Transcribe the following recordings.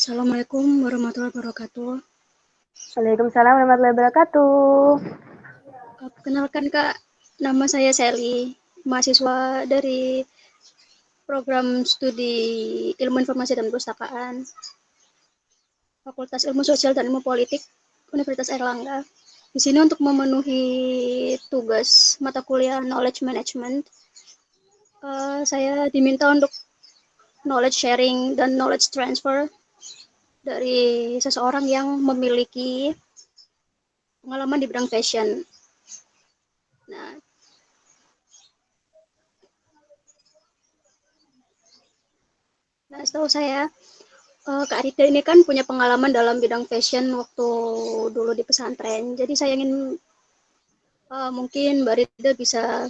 Assalamualaikum warahmatullahi wabarakatuh. Waalaikumsalam warahmatullahi wabarakatuh. Perkenalkan Kak, nama saya Sally, mahasiswa dari program studi Ilmu Informasi dan Perpustakaan, Fakultas Ilmu Sosial dan Ilmu Politik, Universitas Airlangga. Di sini untuk memenuhi tugas mata kuliah Knowledge Management, saya diminta untuk knowledge sharing dan knowledge transfer dari seseorang yang memiliki pengalaman di bidang fashion. Nah, setahu saya Kak Rida ini kan punya pengalaman dalam bidang fashion waktu dulu di pesantren. Jadi saya ingin mungkin Mbak Rida bisa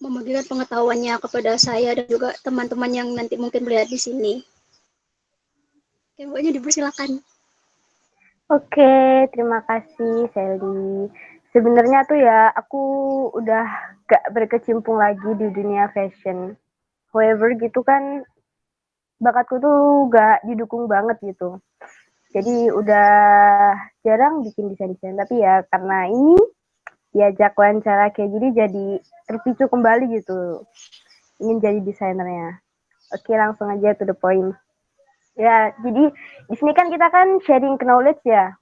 membagikan pengetahuannya kepada saya dan juga teman-teman yang nanti mungkin melihat di sini. Oke, Mbaknya dipersilakan. Oke, terima kasih Sally. Sebenarnya tuh ya, aku udah gak berkecimpung lagi di dunia fashion. However gitu kan, bakatku tuh gak didukung banget gitu. Jadi udah jarang bikin desain-desain. Tapi ya karena ini diajak wawancara kayak gini jadi terpicu kembali gitu. Ingin jadi desainernya. Oke, langsung aja to the point. Ya, jadi di sini kan kita kan sharing knowledge ya.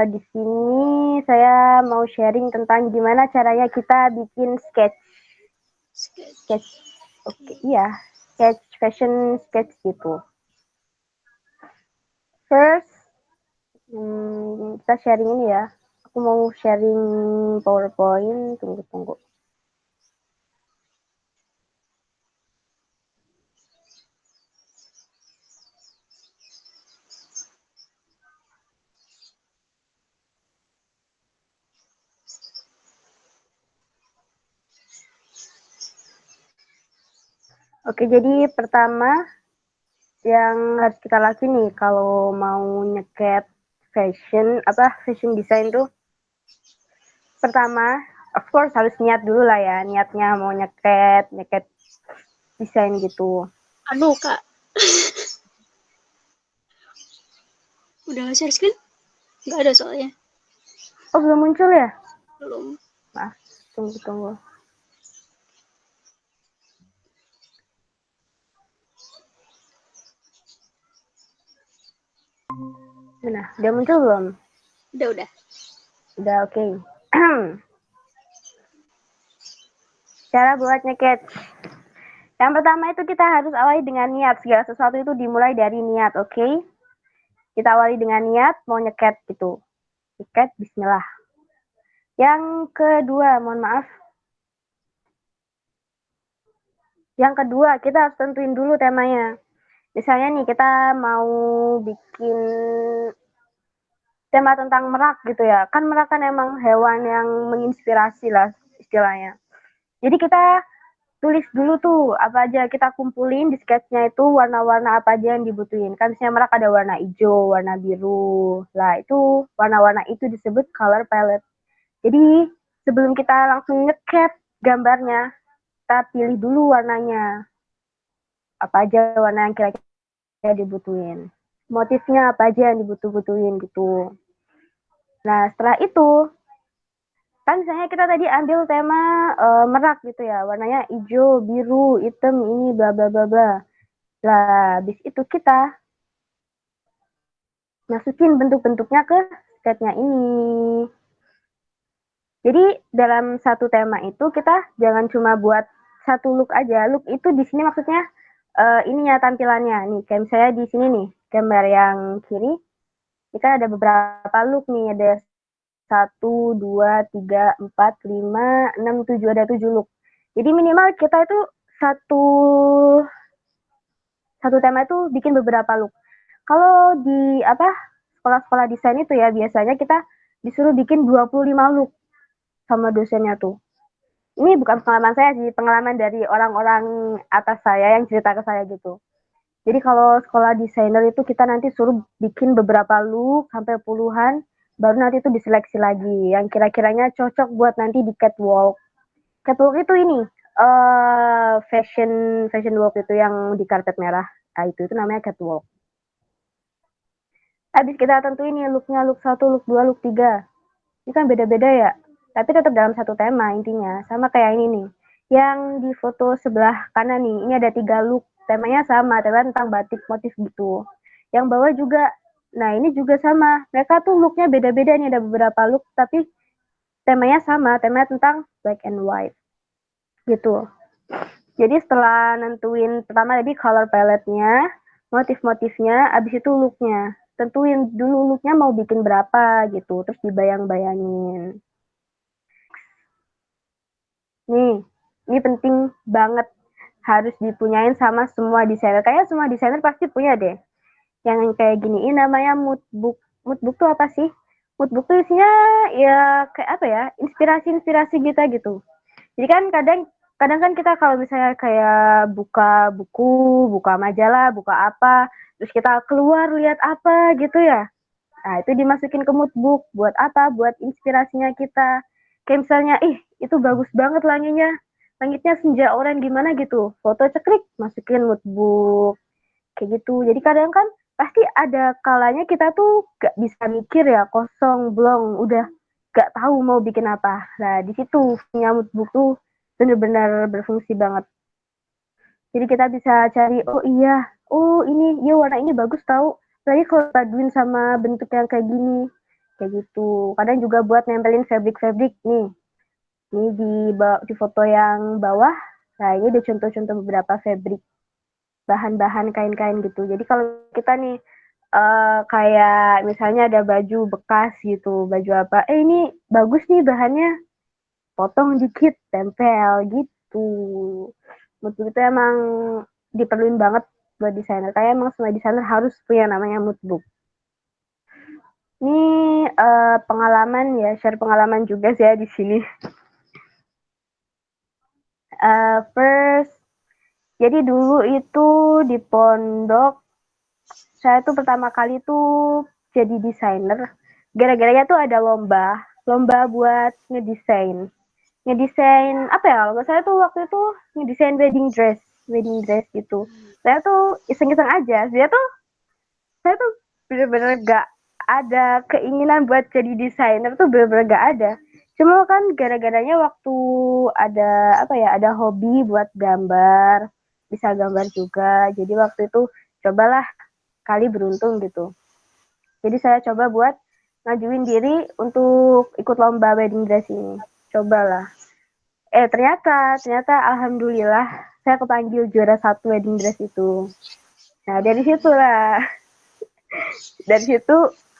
Di sini saya mau sharing tentang gimana caranya kita bikin sketch. Sketch, oke, iya, sketch fashion sketch gitu. First, kita sharing ini ya. Aku mau sharing PowerPoint. Tunggu. Oke, jadi pertama yang harus kita lakuin nih kalau mau nyeket fashion design tuh pertama of course harus niat dulu lah ya, niatnya mau nyeket desain gitu. Anu Kak, udah share screen? Nggak ada soalnya. Oh, belum muncul ya? Belum. Maaf, tunggu. Nah, udah muncul belum? Udah. Udah, oke. Cara buat nyeket. Yang pertama itu kita harus awali dengan niat. Segala sesuatu itu dimulai dari niat, oke? Kita awali dengan niat, mau nyeket gitu. Nyeket, bismillah. Yang kedua, mohon maaf. Yang kedua, kita harus tentuin dulu temanya. Misalnya nih, kita mau bikin tema tentang merak gitu ya. Kan merak kan emang hewan yang menginspirasi lah istilahnya. Jadi kita tulis dulu tuh apa aja, kita kumpulin di sketchnya itu warna-warna apa aja yang dibutuhin. Kan misalnya merak ada warna hijau, warna biru. Lah itu warna-warna itu disebut color palette. Jadi sebelum kita langsung nyeket gambarnya, kita pilih dulu warnanya. Apa aja warna yang kira-kira dibutuhin. Motifnya apa aja yang dibutuhin gitu. Nah, setelah itu kan misalnya kita tadi ambil tema merak gitu ya, warnanya hijau, biru, hitam, ini bla bla bla bla. Lah, habis itu kita masukin bentuk-bentuknya ke sketchnya ini. Jadi dalam satu tema itu kita jangan cuma buat satu look aja. Look itu di sini maksudnya ininya tampilannya nih. Kayak misalnya di sini nih gambar yang kiri, kita ada beberapa look nih, ada 1, 2, 3, 4, 5, 6, 7, ada 7 look. Jadi minimal kita itu satu satu tema itu bikin beberapa look. Kalau di sekolah-sekolah desain itu ya biasanya kita disuruh bikin 25 look sama dosennya tuh. Ini bukan pengalaman saya sih, pengalaman dari orang-orang atas saya yang cerita ke saya gitu. Jadi kalau sekolah desainer itu kita nanti suruh bikin beberapa look sampai puluhan, baru nanti itu diseleksi lagi yang kira-kiranya cocok buat nanti di catwalk. Catwalk itu ini fashion walk itu yang di karpet merah. Nah, itu namanya catwalk. Habis kita tentuin nih looknya, look 1, look 2, look 3. Ini kan beda-beda ya, tapi tetap dalam satu tema intinya. Sama kayak ini nih. Yang di foto sebelah kanan nih, ini ada 3 look. Temanya sama, tema tentang batik motif gitu. Yang bawah juga, nah ini juga sama. Mereka tuh looknya beda-beda nih, ada beberapa look, tapi temanya sama, temanya tentang black and white. Gitu. Jadi setelah nentuin pertama tadi color palette-nya, motif-motifnya, abis itu look-nya. Tentuin dulu look-nya mau bikin berapa gitu, terus dibayang-bayangin. Nih, ini penting banget, harus dipunyain sama semua desainer. Kayaknya semua desainer pasti punya deh. Yang kayak gini, ini namanya mood book. Mood book tuh apa sih? Mood book tuh isinya ya kayak apa ya, inspirasi-inspirasi kita gitu. Jadi kan kadang kadang kan kita kalau misalnya kayak buka buku, buka majalah, buka apa, terus kita keluar lihat apa gitu ya. Nah, itu dimasukin ke mood book. Buat apa? Buat inspirasinya kita. Kayak misalnya, ih, itu bagus banget langitnya. Langitnya senja oranye gimana gitu. Foto ceklik, masukin mood book. Kayak gitu. Jadi kadang kan pasti ada kalanya kita tuh gak bisa mikir ya, kosong, blong, udah gak tahu mau bikin apa. Nah, di situ punya mood book tuh bener-bener berfungsi banget. Jadi kita bisa cari, oh iya, oh ini, ya warna ini bagus tahu. Lagi kalau paduin sama bentuk yang kayak gini, kayak gitu. Kadang juga buat nempelin fabric-fabric nih. Ini di foto yang bawah, nah ini ada contoh-contoh beberapa fabric, bahan-bahan kain-kain gitu. Jadi kalau kita nih kayak misalnya ada baju bekas gitu, baju apa, ini bagus nih bahannya, potong dikit, tempel gitu. Mood book itu emang diperluin banget buat desainer. Kayak emang semua desainer harus punya namanya mood book. Ini pengalaman ya, share pengalaman juga sih ya di sini. First, jadi dulu itu di pondok, saya tuh pertama kali tuh jadi desainer. Gara-garanya tuh ada lomba buat ngedesain. Ngedesain apa ya, kalau nggak salah tuh waktu itu ngedesain wedding dress gitu. Saya tuh iseng-iseng aja, saya tuh bener-bener gak ada keinginan buat jadi desainer tuh bener-bener gak ada. Cuma kan gara-garanya waktu ada apa ya, ada hobi buat gambar, bisa gambar juga. Jadi waktu itu cobalah, kali beruntung gitu. Jadi saya coba buat ngajuin diri untuk ikut lomba wedding dress ini. Cobalah. Ternyata alhamdulillah saya kepanggil juara 1 wedding dress itu. Nah, dari situ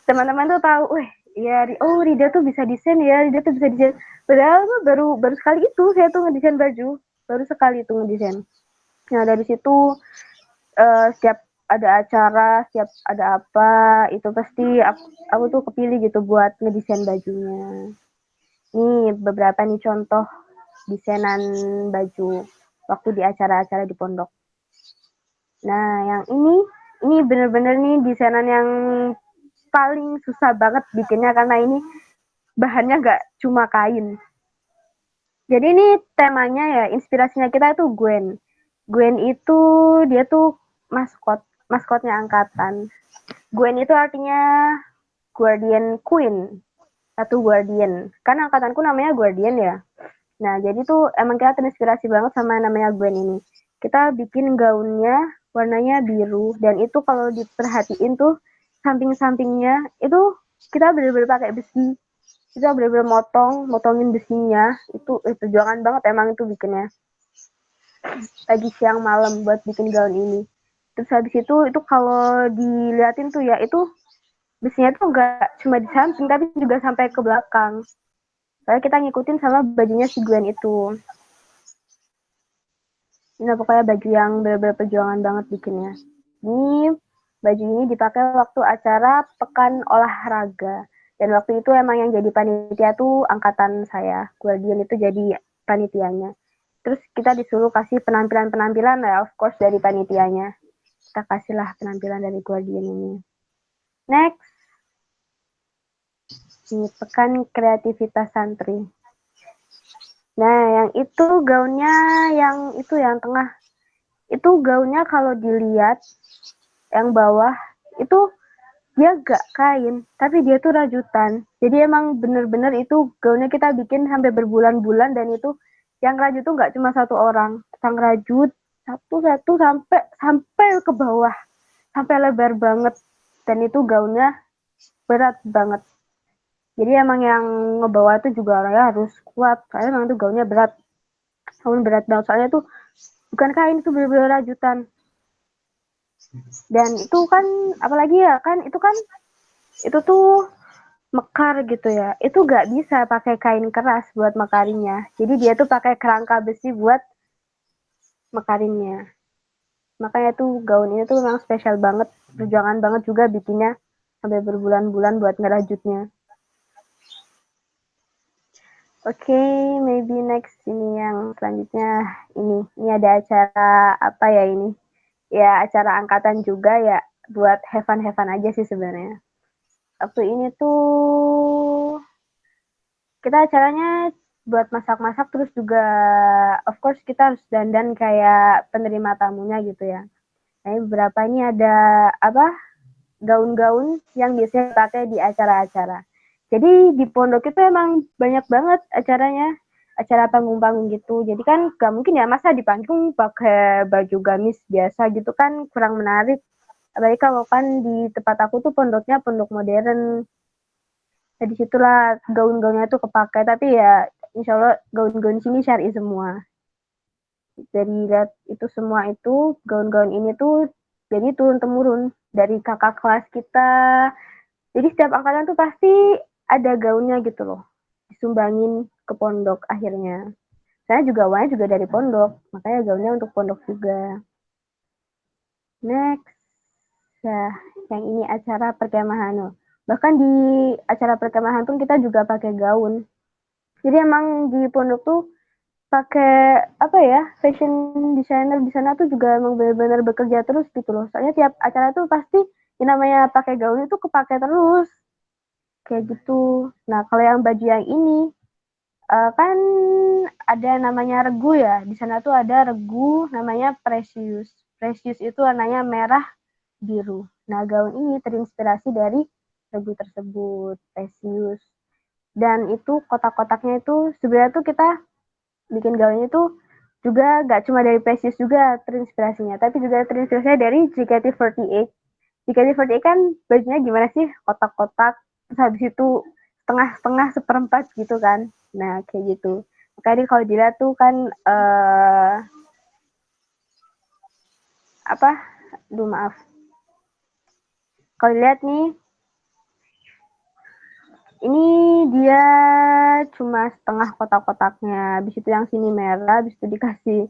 teman-teman tuh tahu, wah, ya, oh Rida tuh bisa desain ya, Rida tuh bisa desain. Padahal tuh baru sekali itu saya tuh ngedesain baju, baru sekali itu ngedesain. Nah, dari situ setiap ada acara, setiap ada apa, itu pasti aku tuh kepilih gitu buat ngedesain bajunya. Nih beberapa nih contoh desainan baju waktu di acara-acara di pondok. Nah, yang ini bener-bener nih desainan yang paling susah banget bikinnya karena ini bahannya nggak cuma kain. Jadi ini temanya ya, inspirasinya kita itu Gwen. Gwen itu dia tuh maskotnya angkatan. Gwen itu artinya Guardian Queen, satu Guardian. Karena angkatanku namanya Guardian ya. Nah, jadi tuh emang kita terinspirasi banget sama namanya Gwen ini. Kita bikin gaunnya warnanya biru, dan itu kalau diperhatiin tuh samping-sampingnya itu kita bener-bener pakai besi. Kita bener-bener motongin besinya. Itu perjuangan banget emang itu bikinnya. Pagi siang malam buat bikin gaun ini. Terus habis itu kalau diliatin tuh ya, itu besinya tuh nggak cuma di samping tapi juga sampai ke belakang. Soalnya kita ngikutin sama bajunya si Gwen itu. Nah, pokoknya baju yang bener-bener perjuangan banget bikinnya. Ini baju ini dipakai waktu acara pekan olahraga. Dan waktu itu emang yang jadi panitia tuh angkatan saya. Guardian itu jadi panitianya. Terus kita disuruh kasih penampilan-penampilan ya, of course dari panitianya. Kita kasihlah penampilan dari Guardian ini. Next. Ini pekan kreativitas santri. Nah, yang itu gaunnya yang itu yang tengah. itu gaunnya kalau dilihat yang bawah itu dia gak kain, tapi dia tuh rajutan. Jadi emang bener-bener itu gaunnya kita bikin sampai berbulan-bulan, dan itu yang rajut tuh gak cuma satu orang, sang rajut satu-satu sampai sampai ke bawah, sampai lebar banget, dan itu gaunnya berat banget. Jadi emang yang ngebawa itu juga orangnya harus kuat, soalnya emang itu gaunnya berat, berat banget, soalnya tuh bukan kain, itu bener-bener rajutan. Dan itu kan apalagi ya kan itu tuh mekar gitu ya, itu gak bisa pakai kain keras buat mekarinya, jadi dia tuh pakai kerangka besi buat mekarinnya. Makanya tuh gaun ini tuh memang spesial banget, perjuangan banget juga bikinnya sampai berbulan-bulan buat ngerajutnya. Oke, maybe next ini yang selanjutnya ini ada acara apa ya ini? Ya acara angkatan juga ya, buat have fun aja sih sebenarnya. Waktu ini tuh kita acaranya buat masak-masak, terus juga of course kita harus dandan kayak penerima tamunya gitu ya. Nah, beberapa ini ada apa gaun-gaun yang biasanya dipakai di acara-acara. Jadi di pondok itu emang banyak banget acaranya, acara panggung-panggung gitu. Jadi kan gak mungkin ya masa di panggung pakai baju gamis biasa gitu kan, kurang menarik. Apalagi kalau kan di tempat aku tuh pondoknya pondok modern. Nah, disitulah gaun-gaunnya tuh kepakai, tapi ya insya Allah gaun-gaun sini syari semua. Dari lihat itu semua itu gaun-gaun ini tuh jadi turun-temurun dari kakak kelas kita. Jadi setiap angkatan tuh pasti ada gaunnya gitu loh, disumbangin ke pondok akhirnya. Saya juga awalnya juga dari pondok, makanya gaunnya untuk pondok juga. Next, ya, yang ini acara perkemahan. Bahkan di acara perkemahan pun kita juga pakai gaun. Jadi emang di pondok tuh pakai apa ya, fashion designer di sana tuh juga emang benar-benar bekerja terus gitu loh. Soalnya tiap acara tuh pasti yang namanya pakai gaun itu kepake terus kayak gitu. Nah kalau yang baju yang ini kan ada namanya regu ya. Di sana tuh ada regu namanya Precious. Precious itu warnanya merah biru. Nah gaun ini terinspirasi dari regu tersebut, Precious. Dan itu kotak-kotaknya itu sebenarnya tuh kita bikin gaunnya tuh juga gak cuma dari Precious juga terinspirasinya, tapi juga terinspirasinya dari JKT48. JKT48 kan bajunya gimana sih, kotak-kotak, terus habis itu setengah-setengah seperempat gitu kan, nah kayak gitu. Makanya kalau dilihat tuh kan apa, aduh maaf, kalau dilihat nih ini dia cuma setengah kotak-kotaknya, habis itu yang sini merah, habis itu dikasih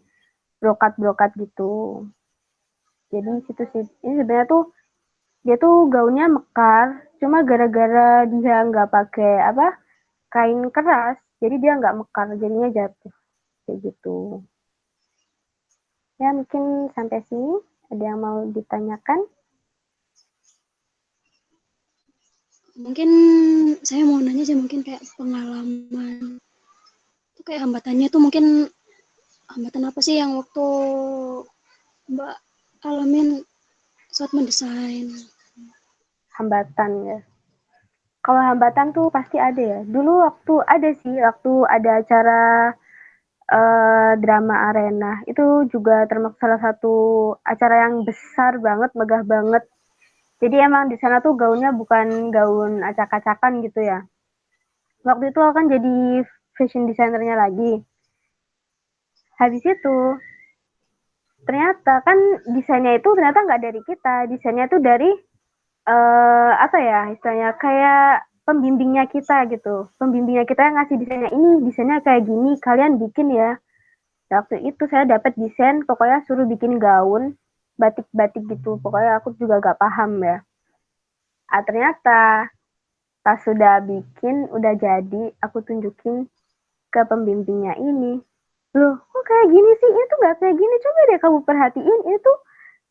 brokat-brokat gitu. Jadi situ sih, ini sebenarnya tuh dia tuh gaunnya mekar, cuma gara-gara dia nggak pakai apa kain keras, jadi dia nggak mekar, jadinya jatuh kayak gitu. Ya mungkin sampai sini ada yang mau ditanyakan? Mungkin saya mau nanya aja, mungkin kayak pengalaman itu kayak hambatannya tuh, mungkin hambatan apa sih yang waktu Mbak alamin saat mendesain? Hambatan ya. Kalau hambatan tuh pasti ada ya. Dulu waktu ada acara drama arena, itu juga termasuk salah satu acara yang besar banget, megah banget. Jadi emang di sana tuh gaunnya bukan gaun acak-acakan gitu ya. Waktu itu akan jadi fashion designernya lagi. Habis itu ternyata kan desainnya itu ternyata nggak dari kita, desainnya itu dari apa ya istilahnya kayak pembimbingnya kita gitu. Pembimbingnya kita yang ngasih desainnya, ini desainnya kayak gini, kalian bikin ya. Waktu itu saya dapat desain, pokoknya suruh bikin gaun batik-batik gitu. Pokoknya aku juga gak paham ya. Ternyata pas sudah bikin, udah jadi, aku tunjukin ke pembimbingnya ini. Loh, kok kayak gini sih? Ini tuh gak kayak gini. Coba deh kamu perhatiin, ini tuh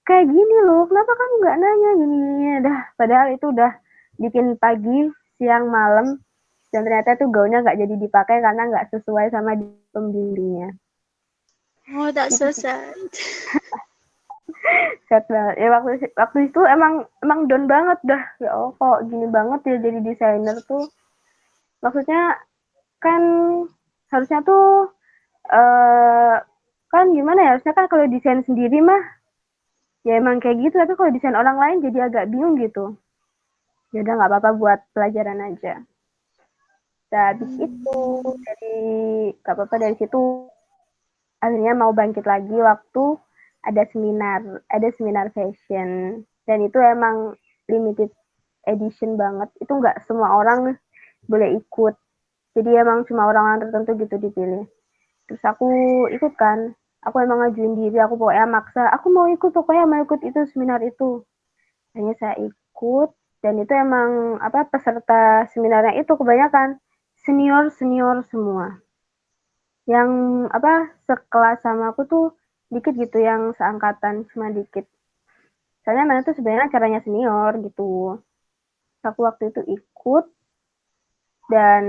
kayak gini loh. Kenapa kamu gak nanya gini-gini? Dah, padahal itu udah bikin pagi, siang, malam. Dan ternyata tuh gaunnya gak jadi dipakai karena gak sesuai sama pembimbingnya. Oh, that's so sad. Sad banget. Ya waktu itu emang down banget dah. Ya Allah, kok gini banget ya jadi desainer tuh. Maksudnya kan harusnya tuh kan gimana ya? Harusnya kan kalau desain sendiri mah ya emang kayak gitu, tapi kalau desain orang lain jadi agak bingung gitu. Ya udah nggak apa-apa buat pelajaran aja. Nah, habis itu dari nggak apa-apa dari situ akhirnya mau bangkit lagi waktu ada seminar fashion dan itu emang limited edition banget. Itu nggak semua orang boleh ikut. Jadi emang cuma orang-orang tertentu gitu dipilih. Terus aku ikut kan. Aku emang ngajuin diri, aku pokoknya maksa. Aku mau ikut, pokoknya mau ikut itu seminar itu. Akhirnya saya ikut dan itu emang apa peserta seminarnya itu kebanyakan senior-senior semua. Yang apa sekelas sama aku tuh dikit gitu yang seangkatan cuma dikit. Soalnya mana tuh sebenarnya acaranya senior gitu. Aku waktu itu ikut dan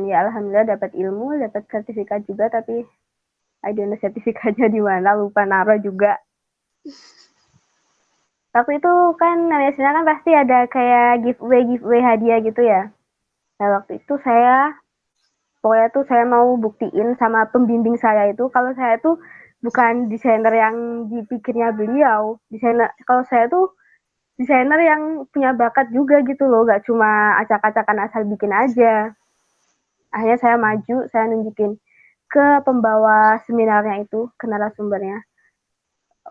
ya alhamdulillah dapat ilmu, dapat sertifikat juga tapi I don't know sertifikatnya di mana, lupa naruh juga. Waktu itu kan namanya senior kan pasti ada kayak giveaway hadiah gitu ya. Nah waktu itu pokoknya tuh saya mau buktiin sama pembimbing saya itu kalau saya tuh bukan desainer yang dipikirnya beliau. Desainer kalau saya tuh desainer yang punya bakat juga gitu loh, gak cuma acak-acakan asal bikin aja. Akhirnya saya maju, saya nunjukin ke pembawa seminarnya itu, ke narasumbernya.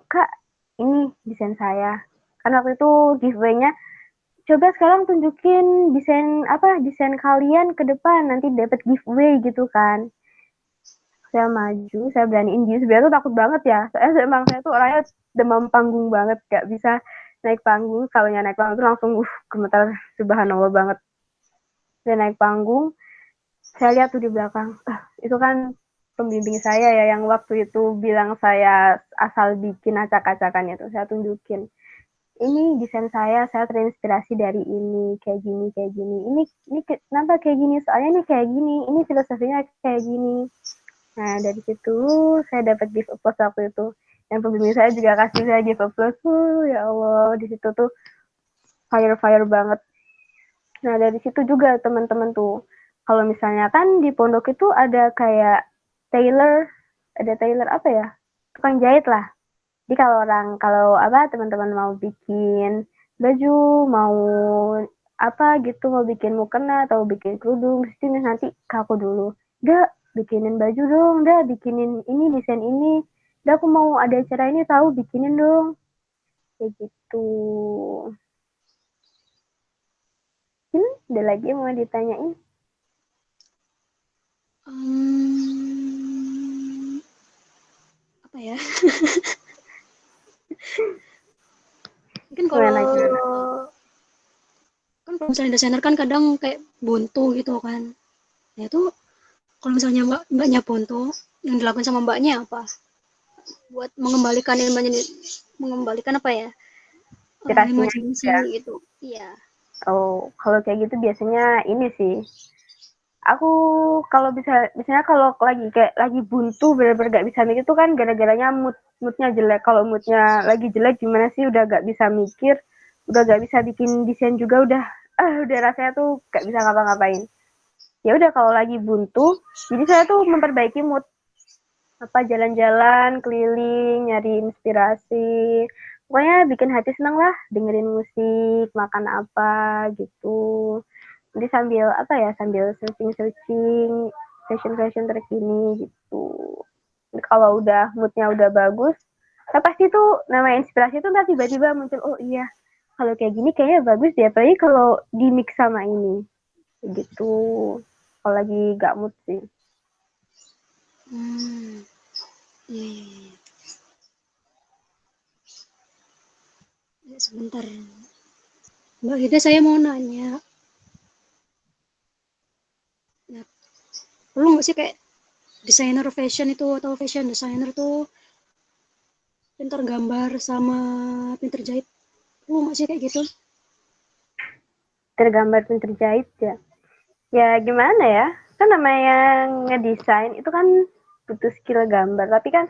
Kak, ini desain saya. Kan waktu itu giveaway-nya, coba sekarang tunjukin desain kalian ke depan, nanti dapat giveaway gitu kan. Saya maju, saya beraniin diri. Sebenarnya tuh takut banget ya. Saya tuh orangnya demam panggung banget, gak bisa naik panggung. Kalau naik panggung tuh langsung gemetar subhanallah banget. Saya naik panggung, saya lihat tuh di belakang. Itu kan pembimbing saya ya yang waktu itu bilang saya asal bikin acak-acakan itu. Saya tunjukin. Ini desain saya terinspirasi dari ini, kayak gini, kayak gini. Ini kenapa kayak gini? Soalnya ini kayak gini, ini filosofinya kayak gini. Nah, dari situ saya dapat give applause waktu itu. Yang pembimbing saya juga kasih saya give applause. Ya Allah, di situ tuh fire banget. Nah, dari situ juga teman-teman tuh. Kalau misalnya kan di pondok itu ada kayak tailor, ada tailor apa ya? Tukang jahit lah. Jadi kalau apa teman-teman mau bikin baju, mau apa gitu, mau bikin mukena atau bikin kerudung, mesti nanti ke aku dulu. Udah bikinin baju dong, udah bikinin ini desain ini. Udah aku mau ada acara ini tahu bikinin dong. Kayak gitu. Ada lagi yang mau ditanyain? Apa ya? Mungkin Gimana kalau gimana? kan kalau misalnya desainer kan kadang kayak buntu gitu kan. Nah itu kalau misalnya mbaknya buntu, yang dilakukan sama mbaknya apa? Buat mengembalikan apa ya? Inspirasinya Imajinasi ya. gitu. Iya. Oh, kalau kayak gitu biasanya ini sih. Aku kalau biasanya kalau lagi buntu bener-bener gak bisa mikir tuh kan gara-garanya moodnya jelek. Kalau moodnya lagi jelek gimana sih udah gak bisa mikir, udah gak bisa bikin desain juga udah rasanya tuh gak bisa ngapa-ngapain. Ya udah kalau lagi buntu, jadi saya tuh memperbaiki mood apa jalan-jalan keliling nyari inspirasi pokoknya bikin hati seneng lah dengerin musik makan apa gitu jadi sambil searching fashion terkini gitu jadi kalau udah moodnya udah bagus saya pasti tuh nama inspirasi tuh ntar tiba-tiba muncul oh iya kalau kayak gini kayaknya bagus deh apalagi kalau di mix sama ini gitu kalau lagi gak mood sih. Hmm. Iya, iya, iya. Ya, sebentar. Mbak Gita, saya mau nanya. Ya, perlu nggak sih kayak desainer fashion itu atau fashion designer tuh pintar gambar sama pintar jahit? Perlu nggak sih kayak gitu? Tergambar pun terjahit ya. Ya gimana ya? Kan namanya ngedesain itu kan butuh skill gambar. Tapi kan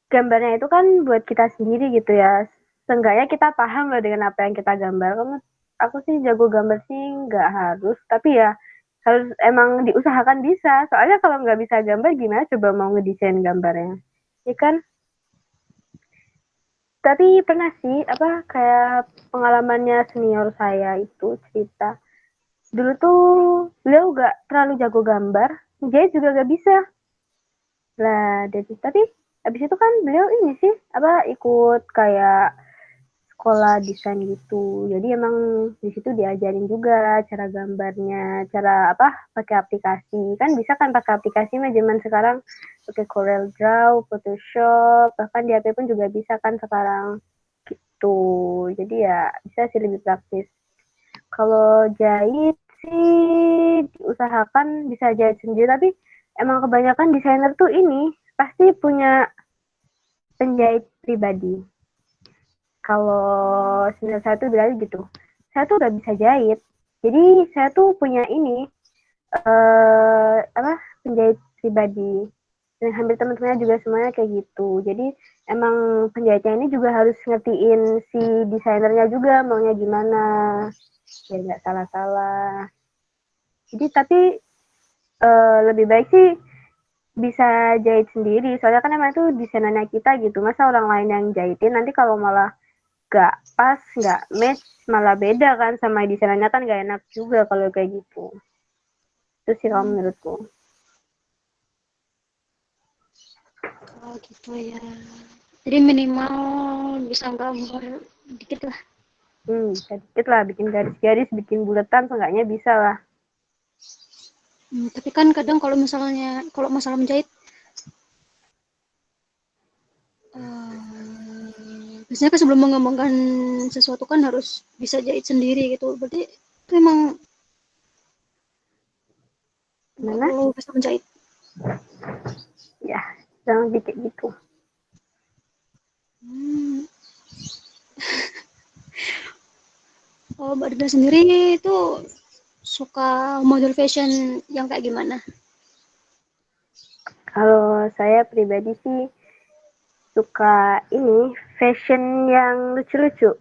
gambarnya itu kan buat kita sendiri gitu ya. seenggaknya kita paham loh dengan apa yang kita gambar. Aku sih jago gambar sih nggak harus, tapi ya harus emang diusahakan bisa. Soalnya kalau nggak bisa gambar gimana coba mau ngedesain gambarnya, ya kan? Tapi pernah sih apa kayak pengalamannya senior saya itu cerita. Dulu tuh beliau nggak terlalu jago gambar, jahit juga nggak bisa. Lah, jadi tapi habis itu kan beliau ini sih apa ikut kayak sekolah desain gitu. Jadi emang di situ diajarin juga cara gambarnya, cara apa pakai aplikasi. Kan bisa kan pakai aplikasi mah zaman sekarang pakai Corel Draw, Photoshop, bahkan di HP pun juga bisa kan sekarang gitu. Jadi ya bisa sih lebih praktis. Kalau jahit sih diusahakan bisa jahit sendiri, tapi emang kebanyakan desainer tuh ini pasti punya penjahit pribadi. Kalau senior saya tuh bilang gitu, saya tuh gak bisa jahit. Jadi saya tuh punya ini apa penjahit pribadi. Dan hampir teman-temannya juga semuanya kayak gitu. Jadi emang penjahitnya ini juga harus ngertiin si desainernya juga maunya gimana biar nggak salah-salah. Jadi tapi lebih baik sih bisa jahit sendiri. Soalnya kan emang itu desainernya kita gitu. Masa orang lain yang jahitin nanti kalau malah gak pas, gak match, malah beda kan sama desainernya kan gak enak juga kalau kayak gitu. Itu sih kalau menurutku. Oh gitu ya. Jadi minimal bisa gambar dikit lah. Bisa dikit lah bikin garis-garis, bikin buletan, seenggaknya bisa lah. Tapi kan kadang kalau masalah menjahit, biasanya kan sebelum mengembangkan sesuatu kan harus bisa jahit sendiri gitu. Berarti itu emang nggak Gimana? perlu bisa menjahit. Ya, jangan bikin gitu. Hmm. Oh, Mbak Dina sendiri itu suka model fashion yang kayak gimana? Kalau saya pribadi sih suka ini fashion yang lucu-lucu.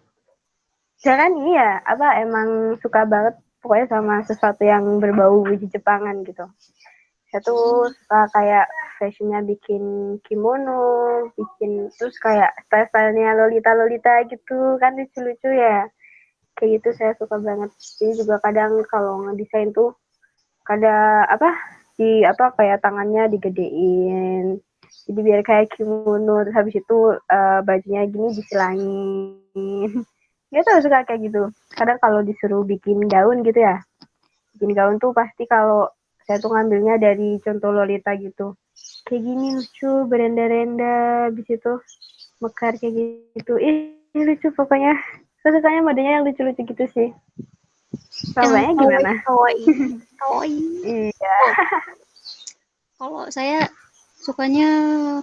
Jangan iya, apa emang suka banget pokoknya sama sesuatu yang berbau baju Jepangan gitu. Saya tuh suka kayak fashionnya bikin kimono, bikin terus kayak style-stylenya Lolita-Lolita gitu kan lucu-lucu ya. Kayak gitu saya suka banget. Jadi juga kadang kalau ngedesain tuh kada apa di apa kayak tangannya digedein. Jadi biar kayak kimono terus habis itu bajunya gini disilangin. Gitu suka kayak gitu. Kadang kalau disuruh bikin gaun gitu ya, bikin gaun tuh pasti kalau saya tuh ngambilnya dari contoh Lolita gitu. Kayak gini lucu, berenda-renda, habis itu mekar kayak gitu. Ih, lucu pokoknya. Saya sukanya modenya yang lucu-lucu gitu sih. Yang Rasanya kawaii, gimana? kawaii, kawaii. Iya. Oh, kalau saya sukanya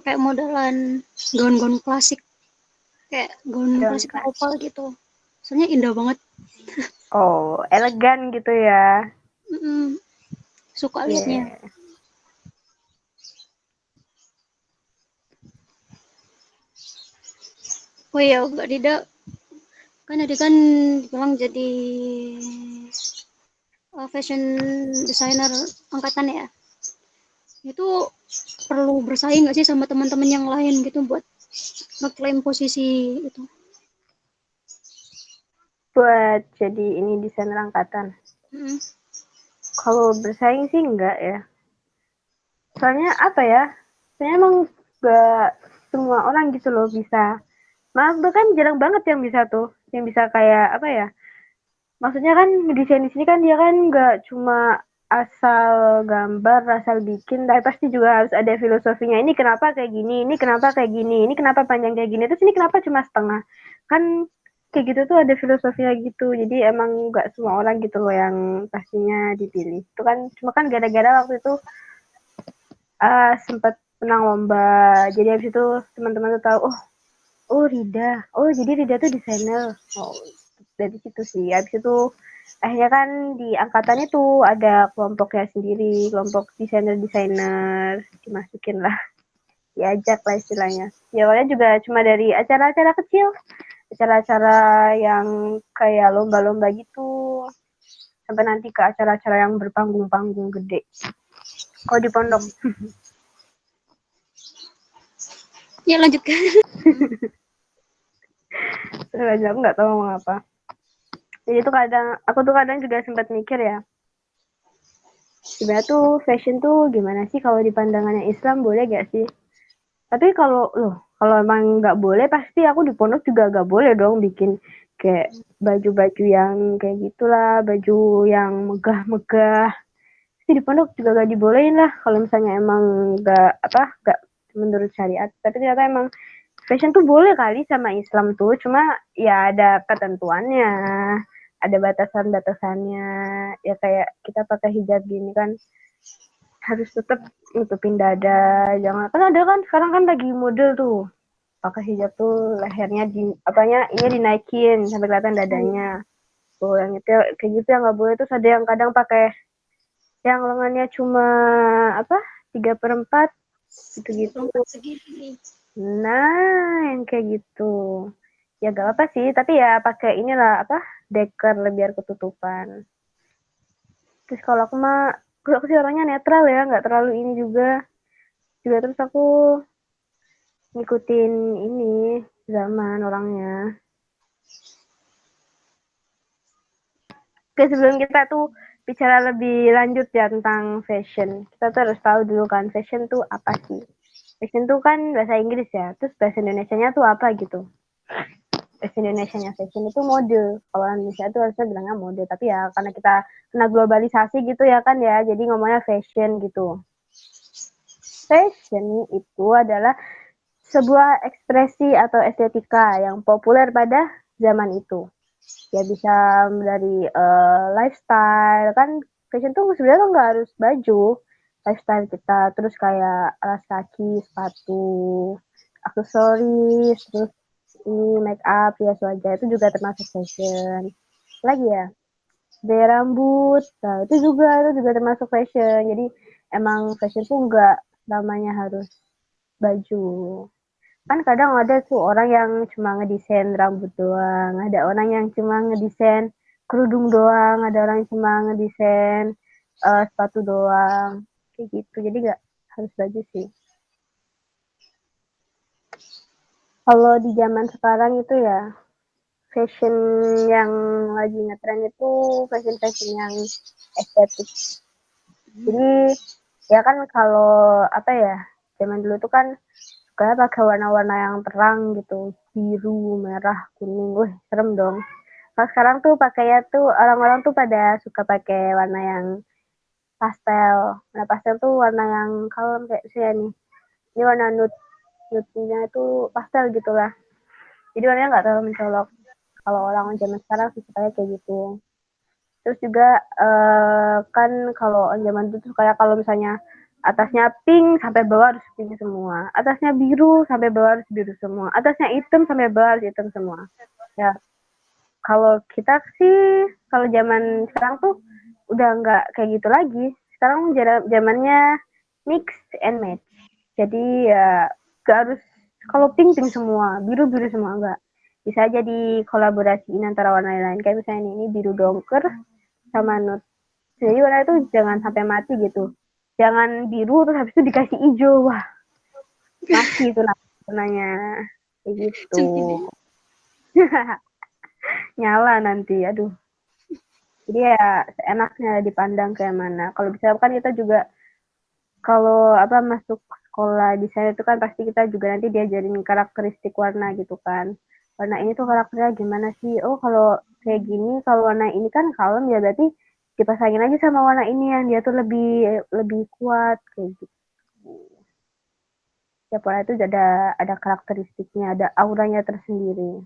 kayak modelan gaun-gaun klasik, kayak gaun Daun klasik klasik. opal gitu. Soalnya indah banget. Oh, elegan gitu ya. Mm-mm, suka Iya. liatnya. Yeah. Oh iya, Mbak Dida, kan tadi kan bilang jadi fashion designer angkatan ya. Itu perlu bersaing nggak sih sama teman-teman yang lain gitu buat ngeklaim posisi itu? Buat jadi ini desainer angkatan. Mm. Kalau bersaing sih enggak ya. Soalnya apa ya? Soalnya emang gak semua orang gitu loh bisa. Maaf bahkan jarang banget yang bisa tuh. Yang bisa kayak apa ya? Maksudnya kan desain di sini kan dia kan nggak cuma asal gambar, asal bikin, tapi pasti juga harus ada filosofinya. Ini kenapa kayak gini, ini kenapa kayak gini, ini kenapa panjang kayak gini, terus ini kenapa cuma setengah. Kan kayak gitu tuh ada filosofinya gitu. Jadi emang nggak semua orang gitu loh yang pastinya dipilih. Itu kan cuma kan gara-gara waktu itu sempat menang lomba. Jadi habis itu teman-teman tuh tahu, oh, oh Rida, oh jadi Rida tuh desainer. Oh, dari situ sih. Habis itu akhirnya kan di angkatan itu ada kelompoknya sendiri, kelompok desainer-desainer dimasukin lah, diajak lah istilahnya. Ya awalnya juga cuma dari acara-acara kecil, acara-acara yang kayak lomba-lomba gitu, sampai nanti ke acara-acara yang berpanggung-panggung gede. Kalau di pondok. Ya lanjutkan. Sengaja aku nggak tahu ngomong apa. Jadi tuh aku tuh kadang juga sempat mikir ya, sebenarnya tuh fashion tuh gimana sih kalau di pandangannya Islam, boleh gak sih? Tapi kalau emang nggak boleh, pasti aku di pondok juga nggak boleh dong bikin kayak baju-baju yang kayak gitulah, baju yang megah-megah. Pasti di pondok juga gak dibolehin lah kalau misalnya emang nggak menurut syariat. Tapi ternyata emang fashion tuh boleh kali sama Islam tuh, cuma ya ada ketentuannya, ada batasan-batasannya. Ya kayak kita pakai hijab gini kan harus tetap nutupin dada, jangan kan ada kan sekarang kan lagi model tuh pakai hijab tuh lehernya ini dinaikin sampai kelihatan dadanya tuh, yang itu kayak gitu yang nggak boleh. Terus ada yang kadang pakai yang lengannya cuma 3/4 gitu-gitu. Nah, yang kayak gitu. Ya gak apa sih, tapi ya pakai inilah deker biar ketutupan. Terus kalau aku sih orangnya netral ya, nggak terlalu ini juga. Terus aku ngikutin ini zaman orangnya. Oke, sebelum kita tuh bicara lebih lanjut ya tentang fashion, kita tuh harus tahu dulu kan fashion tuh apa sih. Fashion tuh kan bahasa Inggris ya, terus bahasa Indonesianya tuh apa gitu. Bahasa Indonesianya fashion itu mode. Kalau Indonesia itu harusnya bilangnya mode, tapi ya karena kita kena globalisasi gitu ya kan ya, jadi ngomongnya fashion gitu. Fashion itu adalah sebuah ekspresi atau estetika yang populer pada zaman itu. Ya bisa dari lifestyle kan, fashion tuh sebenarnya nggak harus baju, lifestyle kita, terus kayak alas kaki, sepatu, aksesoris, terus ini make up, hias wajah itu juga termasuk fashion. Lagi ya, gaya rambut, nah itu juga termasuk fashion. Jadi emang fashion tuh nggak namanya harus baju. Kan kadang ada tuh orang yang cuma ngedesain rambut doang, ada orang yang cuma ngedesain kerudung doang, ada orang yang cuma ngedesain sepatu doang, kayak gitu. Jadi nggak harus baju sih. Kalau di zaman sekarang itu ya, fashion yang lagi ngetren itu fashion-fashion yang estetik. Jadi ya kan kalau zaman dulu tuh kan kayak pakai warna-warna yang terang gitu, biru, merah, kuning, wih serem dong. Kalau sekarang tuh pakainya tuh orang-orang tuh pada suka pakai warna yang pastel. Warna pastel tuh warna yang kalem kayak saya nih. Ini warna nude, nude-nya itu pastel gitulah. Jadi warnanya nggak terlalu mencolok. Kalau orang zaman sekarang sih sukanya kayak gitu. Terus juga kan kalau zaman dulu tuh kayak kalau misalnya atasnya pink sampai bawah harus pink semua, atasnya biru sampai bawah harus biru semua, atasnya hitam sampai bawah harus hitam semua. Ya kalau kita sih kalau zaman sekarang tuh udah nggak kayak gitu lagi. Sekarang zamannya mix and match. Jadi ya gak harus kalau pink pink semua, biru biru semua, enggak. Bisa jadi kolaborasiin antara warna lain. Kayak misalnya ini biru dongker sama nude. Jadi warna itu jangan sampai mati gitu. Jangan biru terus habis itu dikasih hijau. Wah, mati itu warnanya. Kayak gitu. Nyala nanti, aduh. Jadi ya seenaknya dipandang kayak mana. Kalau bisa kan kita juga kalau masuk sekolah desain itu kan pasti kita juga nanti diajarin karakteristik warna gitu kan. Warna ini tuh karakternya gimana sih? Oh kalau kayak gini, kalau warna ini kan kalem ya berarti dipasangin aja sama warna ini yang dia tuh lebih lebih kuat kayak gitu. Tiap warna itu ada karakteristiknya, ada auranya tersendiri.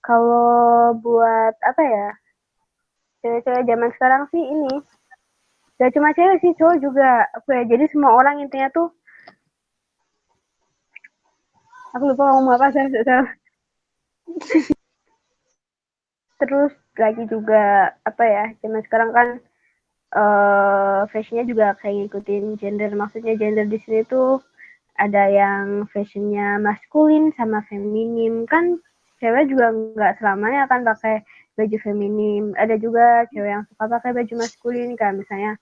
Kalau buat cewek-cewek zaman sekarang sih ini gak cuma cewek sih, cowok juga jadi semua orang intinya tuh aku lupa ngomong apa saya. Terus lagi juga zaman sekarang kan fashionnya juga kayak ngikutin gender, maksudnya gender di sini tuh ada yang fashionnya maskulin sama feminim kan. cewek juga nggak selamanya kan pakai baju feminim. Ada juga cewek yang suka pakai baju maskulin, kayak misalnya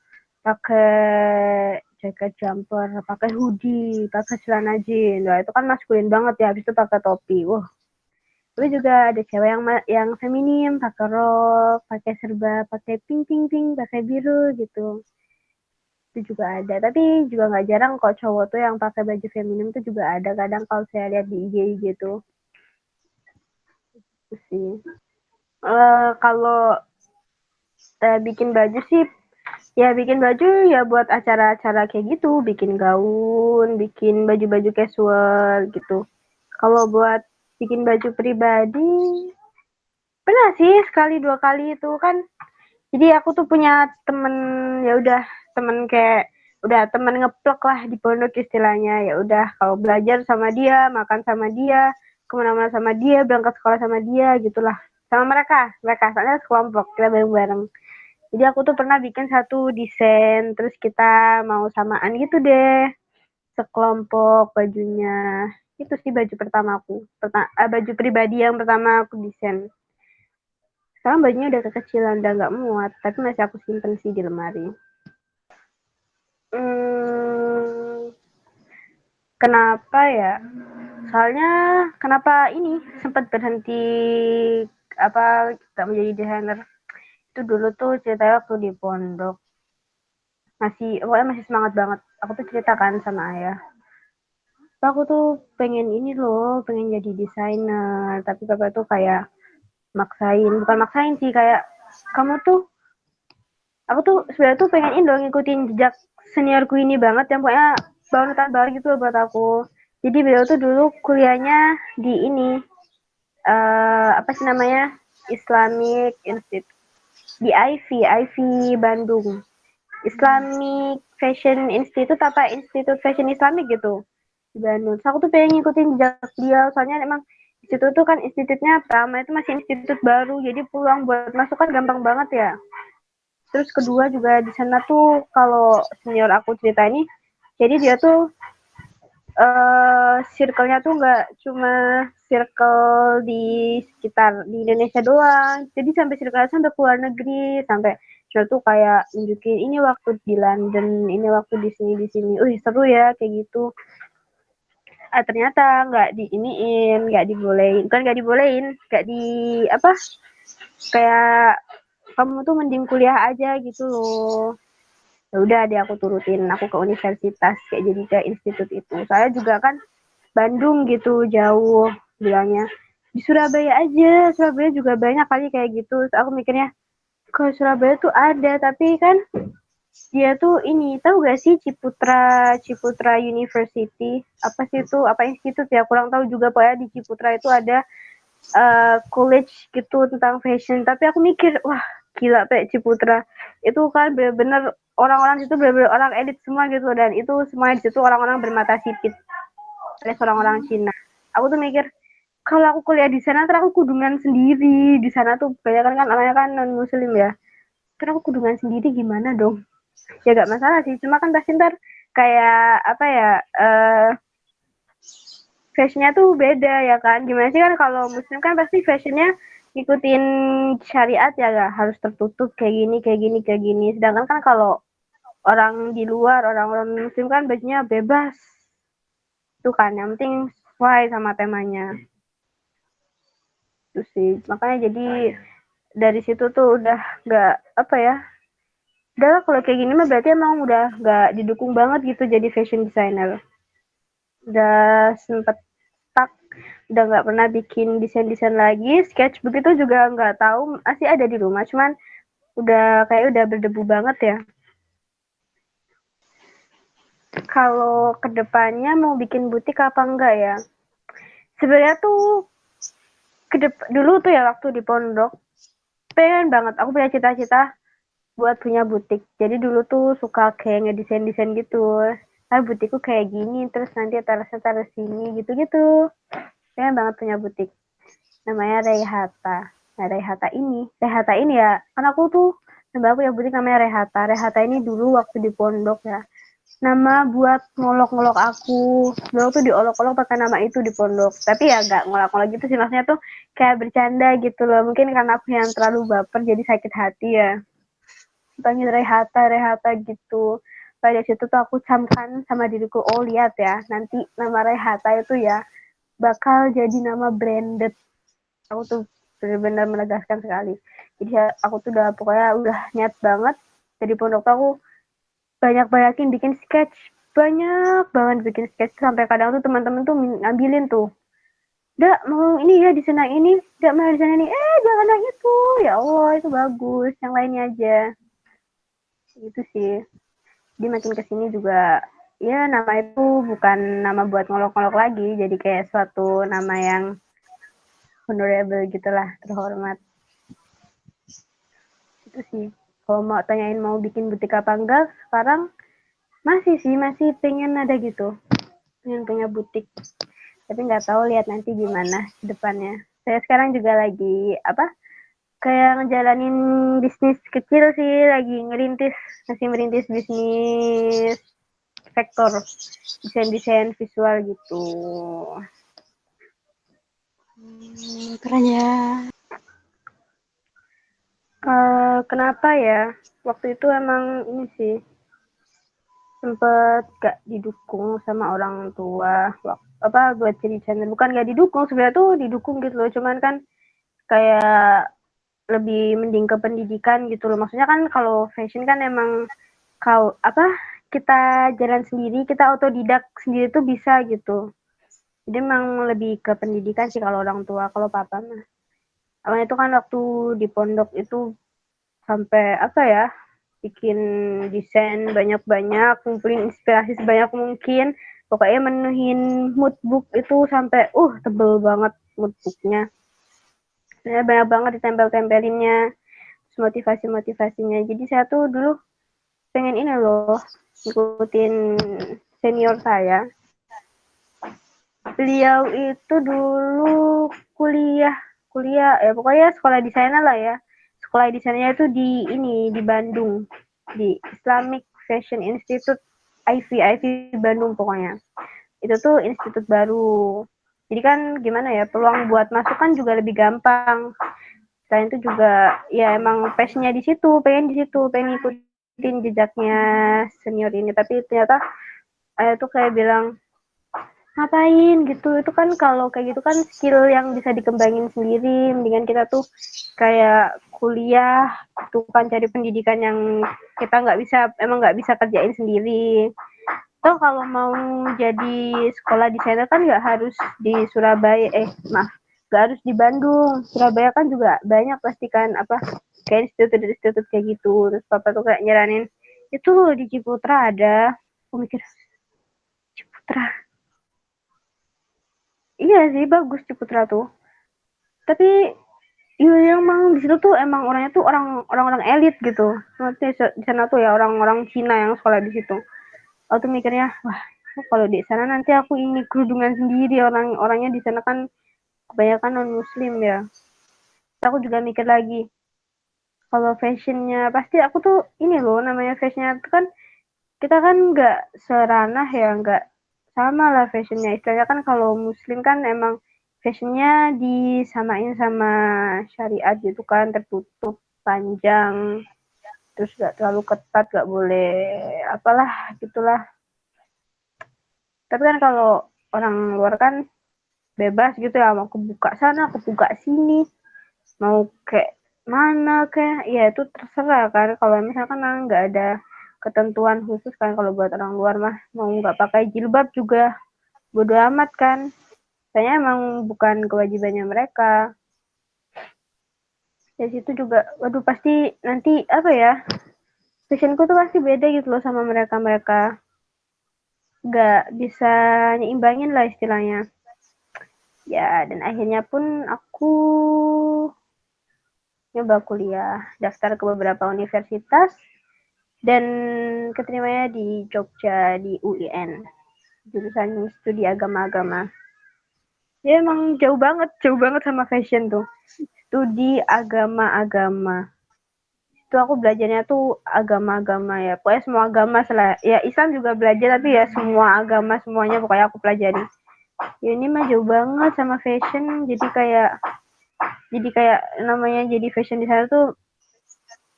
pakai jaket jumper, pakai hoodie, pakai celana jeans. Wah, itu kan maskulin banget ya. Habis itu pakai topi. Wah, tapi juga ada cewek yang feminim, pakai rok, pakai serba, pakai pink pink pink, pakai biru gitu. Itu juga ada. Tapi juga nggak jarang kok cowok tuh yang pakai baju feminim tuh juga ada. Kadang kalau saya lihat di IG gitu. Itu sih. Kalau bikin baju sih, ya bikin baju ya buat acara-acara kayak gitu, bikin gaun, bikin baju-baju casual gitu. Kalau buat bikin baju pribadi, pernah sih sekali dua kali itu kan. Jadi aku tuh punya temen, ya udah temen kayak udah temen ngeplek lah di pondok istilahnya. Ya udah kalau belajar sama dia, makan sama dia, kemana-mana sama dia, berangkat sekolah sama dia gitulah. Sama mereka soalnya sekelompok kita bareng-bareng. Jadi aku tuh pernah bikin satu desain, terus kita mau samaan gitu deh, sekelompok bajunya. Itu sih baju pertamaku, baju pribadi yang pertama aku desain. Sekarang bajunya udah kekecilan, udah nggak muat, tapi masih aku simpen sih di lemari. Kenapa ya? Soalnya kenapa ini sempat berhenti apa gak menjadi desainer? Itu dulu tuh ceritanya waktu di pondok masih semangat banget. Aku tuh ceritakan sama ayah. Aku tuh pengen ini loh, pengen jadi desainer. Tapi bapak tuh kayak bukan maksain sih, kayak kamu tuh, aku tuh sebenarnya tuh pengen ini loh, ngikutin jejak seniorku ini banget, yang pokoknya barutan baru gitu loh buat aku. Jadi beliau tuh dulu kuliahnya di ini, apa sih namanya, Islamic Institute, di IV Bandung. Islamic Fashion Institute apa Institute Fashion Islamic gitu di Bandung. Terus aku tuh pengen ngikutin jejak dia, soalnya emang institut tuh kan institutnya pertama itu masih institut baru, jadi peluang buat masuk kan gampang banget ya. Terus kedua juga di sana tuh kalau senior aku cerita ini, jadi dia tuh circle-nya tuh nggak cuma circle di sekitar di Indonesia doang, jadi sampai circle sampai ke luar negeri, sampai suatu kayak nunjukin ini waktu di London, ini waktu di sini, seru ya kayak gitu. Ternyata nggak dibolehin, bukan nggak di apa, kayak kamu tuh mending kuliah aja gitu loh. Ya udah deh aku turutin, aku ke universitas kayak jadi ke institut itu. Saya juga kan Bandung gitu jauh, bilangnya di Surabaya aja, Surabaya juga banyak kali kayak gitu. Terus aku mikirnya ke Surabaya tuh ada, tapi kan dia tuh ini, tahu gak sih Ciputra University, apa sih itu, apa institut ya, kurang tahu juga. Pokoknya di Ciputra itu ada college gitu tentang fashion. Tapi aku mikir, wah gila Pak Ciputra itu kan bener-bener orang-orang situ bener-bener orang elit semua gitu, dan itu semua di situ orang-orang bermata sipit alias orang-orang Cina. Aku tuh mikir, kalau aku kuliah di sana terus aku kudungan sendiri di sana tuh, banyak kan orangnya kan non muslim ya, terus aku kudungan sendiri gimana dong. Ya gak masalah sih, cuma kan pasti ntar kayak apa ya, fashionnya tuh beda ya kan. Gimana sih kan kalau muslim kan pasti fashionnya ngikutin syariat ya, gak harus tertutup kayak gini kayak gini kayak gini. Sedangkan kan kalau orang di luar, orang-orang muslim kan bajunya bebas tuh kan, yang penting sesuai sama temanya. Itu sih makanya jadi dari situ tuh udah nggak apa ya, udah kalau kayak gini mah berarti emang udah nggak didukung banget gitu jadi fashion designer. Udah sempet stuck, udah nggak pernah bikin desain-desain lagi. Sketchbook itu juga nggak tahu, masih ada di rumah, cuman udah berdebu banget ya. Kalau kedepannya mau bikin butik apa enggak ya, sebenarnya tuh dulu tuh ya waktu di pondok pengen banget, aku punya cita-cita buat punya butik. Jadi dulu tuh suka kayak ngedesain-desain gitu. Butikku kayak gini, terus nanti taruh sini gitu-gitu. Pengen banget punya butik. Namanya Reihata. Nah, Reihata ini ya, kan aku tuh aku punya butik namanya Reihata. Reihata ini dulu waktu di pondok ya. nama buat ngolok-ngolok aku. Dulu tuh diolok-olok pakai nama itu di pondok. Tapi ya gak ngolok-ngolok gitu sih, maksudnya tuh kayak bercanda gitu loh. Mungkin karena aku yang terlalu baper jadi sakit hati ya. Panggil Rehata, Rehata gitu. Pada situ tuh aku camkan sama diriku, oh lihat ya, nanti nama Rehata itu ya bakal jadi nama branded. Aku tuh benar-benar menegaskan sekali. Jadi ya, aku tuh udah pokoknya udah niat banget. Jadi pondok aku banyak-banyakin bikin sketch, banyak banget bikin sketch sampai kadang tuh teman-teman tuh ngambilin tuh, Dak mau ini ya di sana ini, Dak mau di sana ini, jangan yang itu, ya Allah itu bagus, yang lainnya aja, gitu sih. Dia makin kesini juga ya nama itu bukan nama buat ngolok-ngolok lagi, jadi kayak suatu nama yang honorable gitulah, terhormat. Itu sih. Kalau mau tanyain mau bikin butik apa enggak, sekarang masih sih, masih pengen ada gitu, pengen punya butik. Tapi nggak tahu, lihat nanti gimana ke depannya. Saya sekarang juga lagi apa, kayak ngejalanin bisnis kecil sih, lagi ngerintis, masih merintis bisnis sektor desain-desain visual gitu. Keren ya. Kenapa ya? Waktu itu emang ini sih, sempet gak didukung sama orang tua apa buat jadi channel, bukan gak didukung sebenarnya, tuh didukung gitu loh, cuman kan kayak lebih mending ke pendidikan gitu loh. Maksudnya kan kalau fashion kan emang kau apa, kita jalan sendiri, kita autodidak sendiri tuh bisa gitu. Jadi emang lebih ke pendidikan sih kalau orang tua. Kalau papa mah, awalnya itu kan waktu di pondok itu sampai apa ya, bikin desain banyak-banyak, ngumpulin inspirasi sebanyak mungkin. Pokoknya menuhin mood book itu sampai tebel banget mood booknya. Sebenarnya banyak banget ditempel-tempelinnya, motivasi-motivasinya. Jadi saya tuh dulu pengen ini loh, ngikutin senior saya. Beliau itu dulu kuliah kuliah ya pokoknya sekolah di sana lah ya. Sekolah di sananya itu di Bandung, di Islamic Fashion Institute, IV Bandung pokoknya. Itu tuh institut baru. Jadi kan gimana ya, peluang buat masuk kan juga lebih gampang. Selain itu juga ya emang passionnya di situ, pengen ikutin jejaknya senior ini. Tapi ternyata ayah tuh kayak bilang, ngapain gitu, itu kan kalau kayak gitu kan skill yang bisa dikembangin sendiri, mendingan kita tuh kayak kuliah tuh kan, cari pendidikan yang kita nggak bisa kerjain sendiri. Toh kalau mau jadi sekolah di sana kan nggak harus di Surabaya, nggak harus di Bandung, Surabaya kan juga banyak pasti kan apa, kayak institut kayak gitu. Terus papa tuh kayak nyaranin itu di Ciputra ada. Aku mikir, Ciputra, iya sih bagus Ciputra tuh, tapi iya yang emang di situ tuh emang orangnya tuh orang-orang elit gitu. Nanti di sana tuh ya orang-orang Cina yang sekolah di situ. Aku tuh mikirnya, wah kalau di sana nanti aku ini kerudungan sendiri, orang-orangnya di sana kan kebanyakan non muslim ya. Terus aku juga mikir lagi, kalau fashionnya pasti aku tuh ini loh, namanya fashionnya tuh kan kita kan nggak seranah ya, nggak sama lah fashionnya. Istilahnya kan kalau muslim kan emang fashionnya disamain sama syariat gitu kan, tertutup, panjang, terus nggak terlalu ketat, nggak boleh apalah gitulah. Tapi kan kalau orang luar kan bebas gitu ya, mau kebuka sana kebuka sini, mau kayak mana kayak ya itu terserah kan. Kalau misalkan nggak ada ketentuan khusus kan, kalau buat orang luar mah mau nggak pakai jilbab juga bodo amat kan, kayaknya emang bukan kewajibannya mereka. Dari situ juga waduh pasti nanti apa ya, fashionku tuh pasti beda gitu loh sama mereka nggak bisa nyimbangin lah istilahnya ya. Dan akhirnya pun aku nyoba kuliah, daftar ke beberapa universitas, dan keterimanya di Jogja di UIN, jurusan studi agama-agama. Ya emang jauh banget sama fashion tuh, studi agama-agama itu aku belajarnya tuh agama-agama ya, pokoknya semua agama ya Islam juga belajar, tapi ya semua agama semuanya pokoknya aku pelajari. Ya ini mah jauh banget sama fashion, jadi kayak namanya jadi fashion designer tuh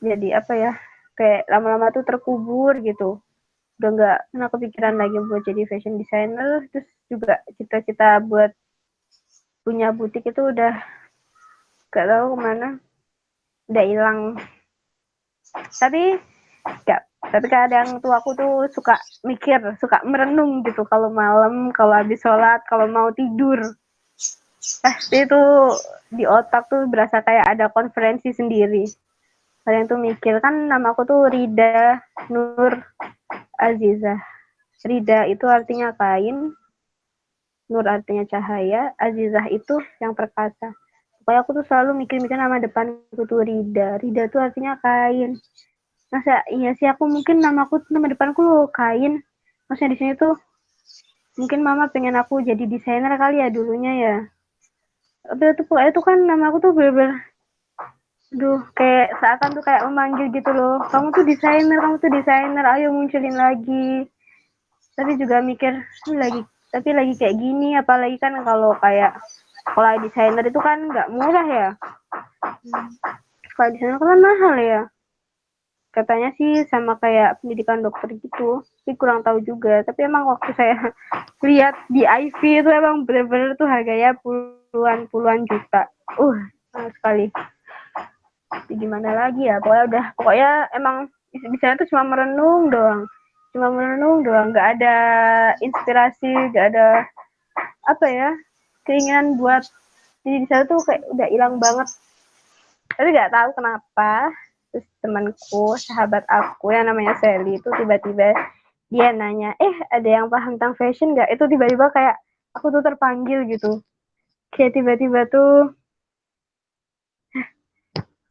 jadi apa ya, kayak lama-lama tuh terkubur gitu, udah nggak pernah kepikiran lagi buat jadi fashion designer. Terus juga cita-cita buat punya butik itu udah gak tahu kemana, udah hilang. Tapi kadang tuh aku tuh suka mikir, suka merenung gitu kalau malam, kalau habis sholat, kalau mau tidur, pasti tuh di otak tuh berasa kayak ada konferensi sendiri. Kalian tuh mikir, kan nama aku tuh Rida Nur Azizah. Rida itu artinya kain, Nur artinya cahaya, Azizah itu yang perkasa. Pokoknya aku tuh selalu mikir-mikir nama depanku tuh Rida. Rida tuh artinya kain. Masa iya sih, aku mungkin nama depanku kain. Maksudnya di sini tuh mungkin mama pengen aku jadi desainer kali ya dulunya ya. Tapi itu pokoknya tuh kan nama aku tuh bener-bener, aduh, kayak seakan tuh kayak memanggil gitu loh. Kamu tuh desainer, ayo munculin lagi. Tapi juga mikir, lagi kayak gini, apalagi kan kalau kayak sekolah desainer itu kan nggak murah ya. Sekolah desainer kan mahal ya. Katanya sih sama kayak pendidikan dokter gitu, tapi kurang tahu juga. Tapi emang waktu saya lihat di IV itu emang bener-bener tuh harganya puluhan juta. Mahal sekali. Tapi gimana lagi ya, pokoknya emang di sana tuh cuma merenung doang, nggak ada inspirasi, nggak ada apa ya, keinginan buat jadi di sana tuh kayak udah hilang banget. Tapi nggak tahu kenapa, terus temanku, sahabat aku yang namanya Sally itu tiba-tiba dia nanya, ada yang paham tentang fashion nggak? Itu tiba-tiba kayak aku tuh terpanggil gitu, kayak tiba-tiba tuh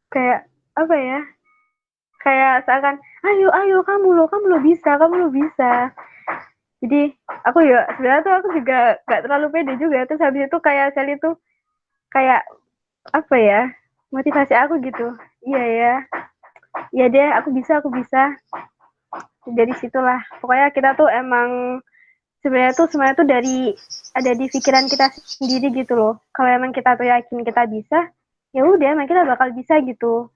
kayak apa ya, kayak seakan, ayo kamu lo bisa. Jadi aku ya sebenarnya tuh aku juga nggak terlalu pede juga. Terus habis itu kayak Sally tuh kayak apa ya, motivasi aku gitu. Iya ya, iya deh, aku bisa. Dari situlah pokoknya kita tuh emang sebenarnya tuh dari ada di pikiran kita sendiri gitu loh. Kalau emang kita tuh yakin kita bisa, ya udah emang kita bakal bisa gitu.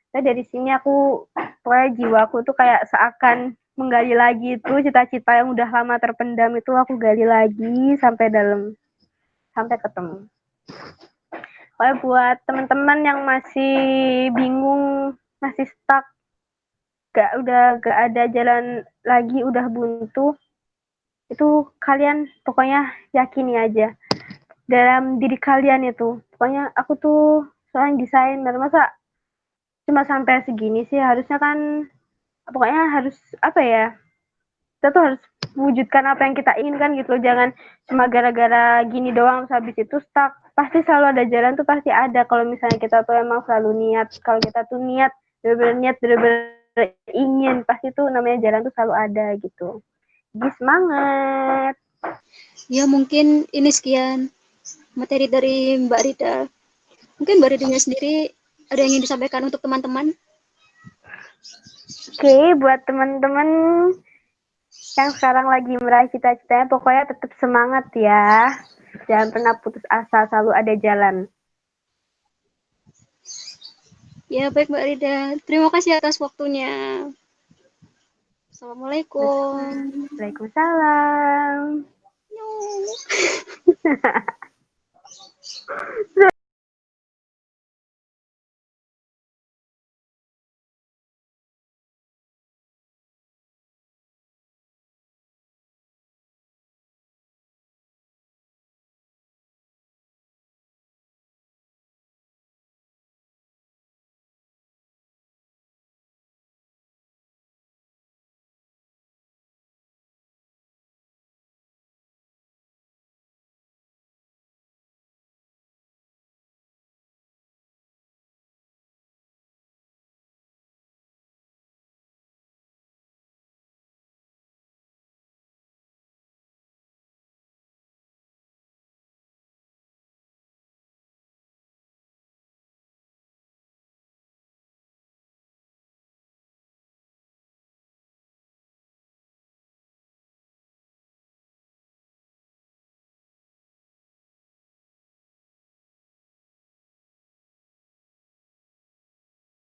Nah dari sini aku pokoknya jiwaku tuh kayak seakan menggali lagi itu cita-cita yang udah lama terpendam, itu aku gali lagi sampai dalam, sampai ketemu. Pokoknya buat teman-teman yang masih bingung, masih stuck, gak ada jalan lagi, udah buntu, itu kalian pokoknya yakini aja dalam diri kalian itu. Pokoknya aku tuh seorang desainer, masa cuma sampai segini sih, harusnya kan pokoknya harus apa ya, kita tuh harus wujudkan apa yang kita inginkan gitu loh. Jangan cuma gara-gara gini doang terus habis itu stuck. Pasti selalu ada jalan tuh, pasti ada. Kalau misalnya kita tuh emang selalu niat, kalau kita tuh bener-bener ingin, pasti tuh namanya jalan tuh selalu ada gitu. Jadi semangat. Ya mungkin ini sekian materi dari Mbak Rida. Mungkin Mbak Ridanya sendiri ada yang ingin disampaikan untuk teman-teman? Oke, buat teman-teman yang sekarang lagi meraih cita-citanya, pokoknya tetap semangat ya. Jangan pernah putus asa, selalu ada jalan. Ya baik Mbak Rida, terima kasih atas waktunya. Assalamualaikum. Waalaikumsalam.